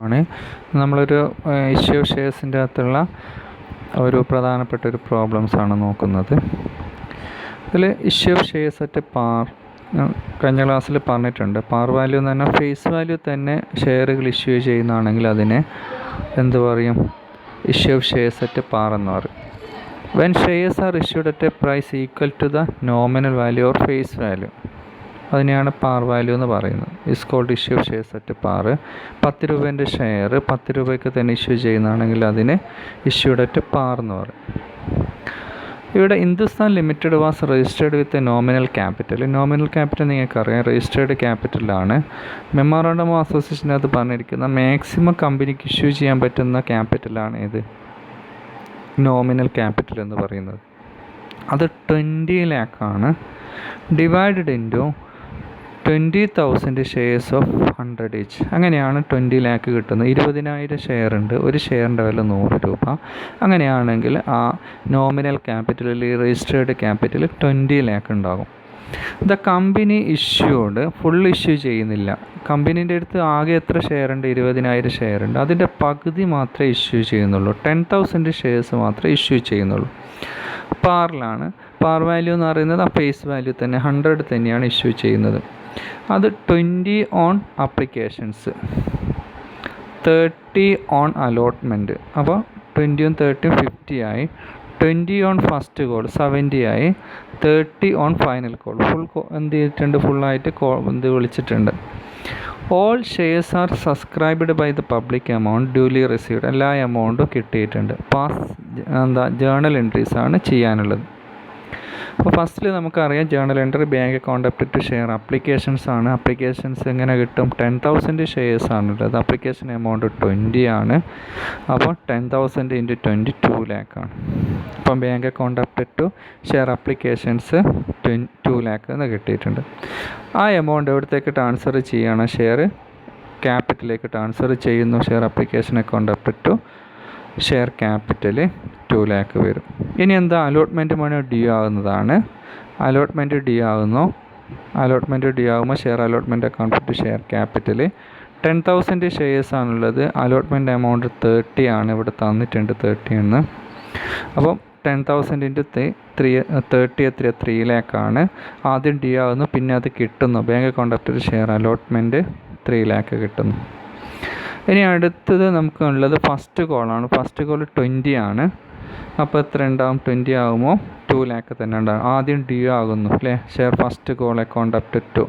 ആണ് നമ്മളൊരു ഇഷ്യൂ ഷെയർസിൻ്റെ അകത്തുള്ള ഒരു പ്രധാനപ്പെട്ട ഒരു പ്രോബ്ലംസാണ് നോക്കുന്നത്. ഇതിൽ ഇഷ്യൂ ഷെയർസ് അറ്റ് പാർ കഴിഞ്ഞ ക്ലാസ്സിൽ പറഞ്ഞിട്ടുണ്ട്. പാർ വാല്യൂ എന്ന് പറഞ്ഞാൽ ഫേസ് വാല്യൂ തന്നെ ഷെയറുകൾ ഇഷ്യൂ ചെയ്യുന്നതാണെങ്കിൽ അതിനെ എന്ത് പറയും? ഇഷ്യൂ ഷെയർസ് അറ്റ് പാർ എന്ന് പറയും. When shares are issued at a price equal to the nominal value or face value, അതിനെയാണ് പാർ വാല്യൂ എന്ന് പറയുന്നത്. Is called issue shares at par. 10 രൂപേൻ്റെ ഷെയർ 10 രൂപയ്ക്ക് തന്നെ ഇഷ്യൂ ചെയ്യുന്നതാണെങ്കിൽ അതിന് ഇഷ്യൂഡ് അറ്റ് പാർ എന്ന് പറയും. ഇവിടെ Hindustan limited was registered with a nominal capital. Nominal capital നിങ്ങൾക്കറിയാം, രജിസ്റ്റേർഡ് ക്യാപിറ്റലാണ്. മെമ്മോറാണ്ടം ഓഫ് അസോസിയേഷനകത്ത് പറഞ്ഞിരിക്കുന്ന മാക്സിമം കമ്പനിക്ക് ഇഷ്യൂ ചെയ്യാൻ പറ്റുന്ന ക്യാപിറ്റലാണ് ഇത് നോമിനൽ ക്യാപിറ്റൽ എന്ന് പറയുന്നത്. അത് 20 lakh ആണ്. Divided into 20,000 shares of 100 each. അങ്ങനെയാണ് 20 lakh കിട്ടുന്നത്. 20,000 ഷെയർ ഉണ്ട്, ഒരു ഷെയറിൻ്റെ വില 100 രൂപ. അങ്ങനെയാണെങ്കിൽ ആ നോമിനൽ ക്യാപിറ്റലിൽ രജിസ്റ്റേർഡ് ക്യാപിറ്റൽ 20 lakh ഉണ്ടാകും. The company issued full issue ചെയ്യുന്നില്ല. കമ്പനീൻ്റെ അടുത്ത് ആകെ എത്ര ഷെയർ ഉണ്ട്? 20,000 ഷെയർ ഉണ്ട്. അതിൻ്റെ പകുതി മാത്രമേ ഇഷ്യൂ ചെയ്യുന്നുള്ളൂ. 10,000 ഷെയർസ് മാത്രമേ ഇഷ്യൂ ചെയ്യുന്നുള്ളൂ. പാറിലാണ്. പാർ വാല്യൂ എന്ന് പറയുന്നത് ആ ഫേസ് വാല്യൂ തന്നെ 100 തന്നെയാണ് ഇഷ്യൂ ചെയ്യുന്നത്. അത് 20 ഓൺ അപ്ലിക്കേഷൻസ്, 30 ഓൺ അലോട്ട്മെൻറ്റ്. അപ്പോൾ 20ഉം 30ഉം 50 ആയി. 20 ഓൺ ഫസ്റ്റ് കോൾ 70 ആയി. 30 ഓൺ ഫൈനൽ കോൾ എന്ത് ചെയ്തിട്ടുണ്ട്? ഫുള്ളായിട്ട് വിളിച്ചിട്ടുണ്ട്. All shares are subscribed by the public amount duly received. എല്ലാ എമൗണ്ടും കിട്ടിയിട്ടുണ്ട്. ജേണൽ എൻട്രീസ് ആണ് ചെയ്യാനുള്ളത്. അപ്പോൾ ഫസ്റ്റിൽ നമുക്കറിയാം journal entry bank account update share applications ആണ്. അപ്ലിക്കേഷൻസ് എങ്ങനെ കിട്ടും? 10,000 ഷെയർസ് ആണുള്ളത്. അപ്ലിക്കേഷൻ എമൗണ്ട് 20 ആണ്. അപ്പോൾ 10,000 × 20 2 lakh ആണ്. അപ്പം bank account update to share applications 2 lakh എന്ന് കിട്ടിയിട്ടുണ്ട്. ആ എമൗണ്ട് എവിടത്തേക്ക് ട്രാൻസ്ഫർ ചെയ്യണം? ഷെയർ ക്യാപിറ്റലിലേക്ക് ട്രാൻസ്ഫർ ചെയ്യുന്നു. Share application account update to share capital 2 lakh വരും. ഇനി എന്താ? അലോട്ട്മെൻറ്റ് മണി ഡ്യൂ ആകുന്നതാണ്. അലോട്ട്മെൻറ്റ് ഡ്യൂ ആകുമ്പോൾ share allotment account to share capital 10,000 shares ആണുള്ളത്. അലോട്ട്മെൻറ്റ് എമൗണ്ട് 30 ആണ്. ഇവിടെ തന്നിട്ടുണ്ട് 30 എന്ന്. അപ്പം 10,000 × 30 എത്ര? 3 lakh ആണ്. ആദ്യം ഡ്യൂ ആകുന്നു, പിന്നെ അത് കിട്ടുന്നു. Bank account update share allotment 3 lakh കിട്ടുന്നു. ഇനി അടുത്തത് നമുക്കുള്ളത് ഫസ്റ്റ് കോളാണ്. ഫസ്റ്റ് കോൾ 20 ആണ്. അപ്പോൾ എത്ര ഉണ്ടാകും? 20 ആകുമ്പോൾ 2 lakh തന്നെ ഉണ്ടാകും. ആദ്യം ഡ്യൂ ആകുന്നു അല്ലേ? Share first call account update to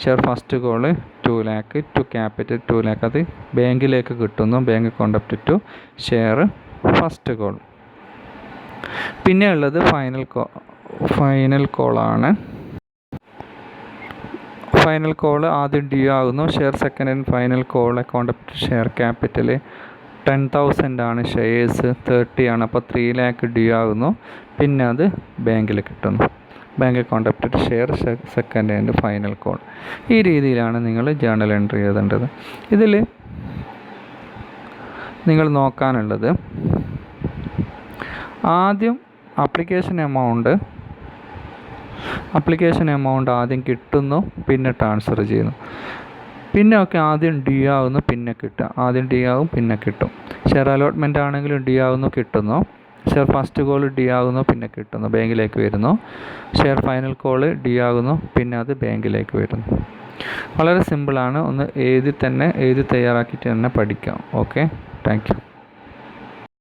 share first call 2 lakh to capital 2 lakh. അത് ബാങ്കിലേക്ക് കിട്ടുന്നു. Bank account update to share first call. പിന്നെ ഉള്ളത് ഫൈനൽ കോളാണ്. ഫൈനൽ കോൾ ആദ്യം ഡ്യൂ ആകുന്നു. Share second and final call account update share capital 10,000 ആണ്. Shares 30 ആണ്. അപ്പോൾ 3 lakh ഡ്യൂ ആകുന്നു. പിന്നെ അത് ബാങ്കിൽ കിട്ടുന്നു. Bank account update share second and final call. ഈ രീതിയിലാണ് നിങ്ങൾ ജേണൽ എൻട്രി എഴുതേണ്ടത്. ഇതിൽ നിങ്ങൾ നോക്കാനുള്ളത് ആദ്യം അപ്ലിക്കേഷൻ എമൗണ്ട് ആദ്യം കിട്ടുന്നു, പിന്നെ ട്രാൻസ്ഫർ ചെയ്യുന്നു. പിന്നെ ആദ്യം ഡ്യൂ ആകുന്നു, പിന്നെ കിട്ടുക. ആദ്യം ഡ്യൂ ആകും, പിന്നെ കിട്ടും. ഷെയർ അലോട്ട്മെൻറ്റ് ആണെങ്കിലും ഡ്യൂ ആകുന്നു, കിട്ടുന്നു. ഷെയർ ഫസ്റ്റ് കോൾ ഡ്യൂ ആകുന്നു, പിന്നെ കിട്ടുന്നു, ബാങ്കിലേക്ക് വരുന്നു. ഷെയർ ഫൈനൽ കോൾ ഡ്യൂ ആകുന്നു, പിന്നെ അത് ബാങ്കിലേക്ക് വരുന്നു. വളരെ സിമ്പിളാണ്. ഒന്ന് എഴുതി തയ്യാറാക്കിയിട്ട് തന്നെ പഠിക്കാം. Okay, thank you.